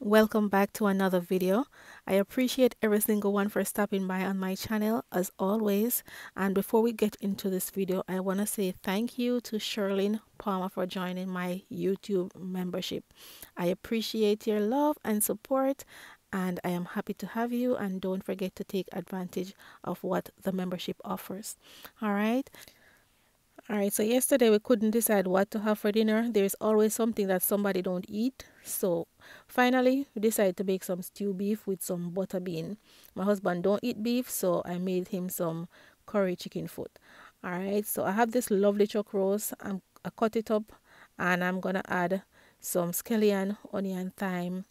Welcome back to another video. I appreciate every single one for stopping by on my channel as always. And before we get into this video, I want to say thank you to Sherlyn Palmer for joining my YouTube membership. I appreciate your love and support, and I am happy to have you, and don't forget to take advantage of what the membership offers. Alright, so yesterday we couldn't decide what to have for dinner. There's always something that somebody don't eat. So finally we decided to make some stew beef with some butter bean. My husband don't eat beef, so I made him some curry chicken foot. Alright, so I have this lovely chuck roast. I cut it up and I'm gonna add some scallion, onion, thyme,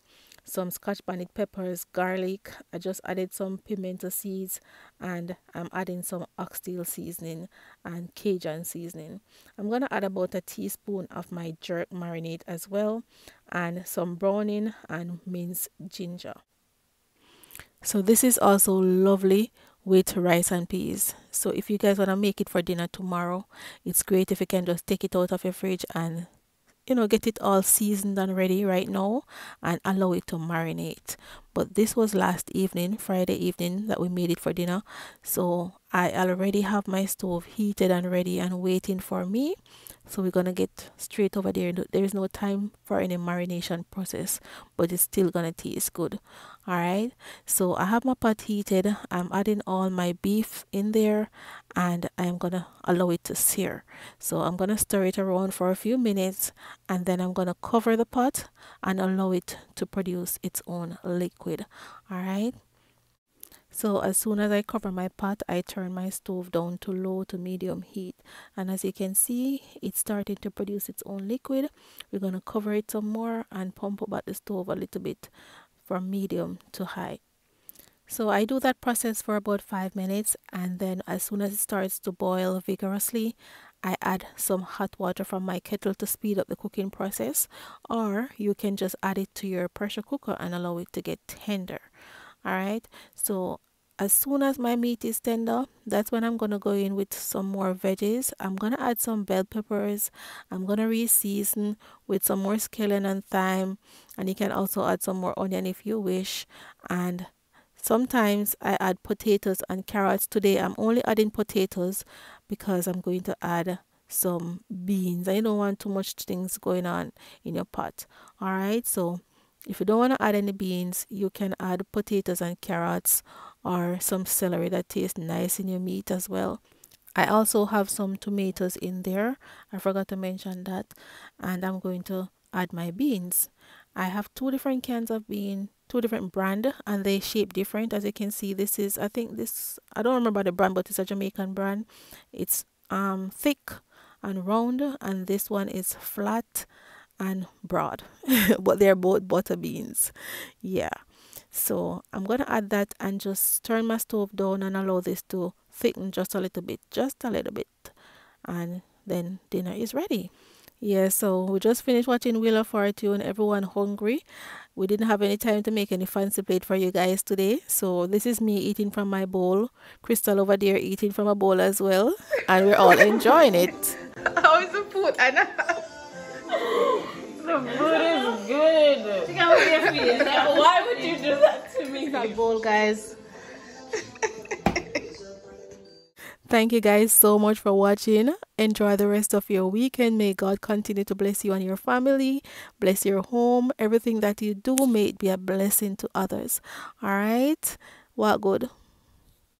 some Scotch bonnet peppers, garlic. I just added some pimento seeds, and I'm adding some oxtail seasoning and Cajun seasoning. I'm gonna add about a teaspoon of my jerk marinate as well, and some browning and minced ginger. So this is also lovely with rice and peas. So if you guys want to make it for dinner tomorrow, it's great if you can just take it out of your fridge and get it all seasoned and ready right now and allow it to marinate. But this was last evening, Friday evening, that we made it for dinner. So I already have my stove heated and ready and waiting for me. So we're gonna get straight over there. There is no time for any marination process, but it's still gonna taste good. Alright, so I have my pot heated. I'm adding all my beef in there and I'm gonna allow it to sear. So I'm gonna stir it around for a few minutes, and then I'm gonna cover the pot and allow it to produce its own liquid. Alright, so as soon as I cover my pot, I turn my stove down to low to medium heat, and as you can see, it's starting to produce its own liquid. We're going to cover it some more and pump up at the stove a little bit from medium to high. So I do that process for about 5 minutes, and then as soon as it starts to boil vigorously, I add some hot water from my kettle to speed up the cooking process, or you can just add it to your pressure cooker and allow it to get tender. Alright, so as soon as my meat is tender, that's when I'm gonna go in with some more veggies. I'm gonna add some bell peppers. I'm gonna re-season with some more scallion and thyme, and you can also add some more onion if you wish. And sometimes I add potatoes and carrots. Today I'm only adding potatoes because I'm going to add some beans. I don't want too much things going on in your pot. Alright, so if you don't want to add any beans, you can add potatoes and carrots or some celery that tastes nice in your meat as well. I also have some tomatoes in there. I forgot to mention that. And I'm going to add my beans. I have two different cans of bean, two different brand, and they shape different. As you can see, this is, I don't remember the brand, but it's a Jamaican brand. It's thick and round, and this one is flat and broad. But they're both butter beans. Yeah, so I'm gonna add that and just turn my stove down and allow this to thicken just a little bit, and then dinner is ready. Yeah, so we just finished watching Wheel of Fortune. Everyone hungry. We didn't have any time to make any fancy plate for you guys today, so this is me eating from my bowl, Crystal over there eating from a bowl as well, and we're all enjoying it. How is the food, Anna? The food is good. Why would you do that to me? That bowl, guys. Thank you guys so much for watching. Enjoy the rest of your weekend. May God continue to bless you and your family, bless your home, everything that you do, may it be a blessing to others. All right, well, good.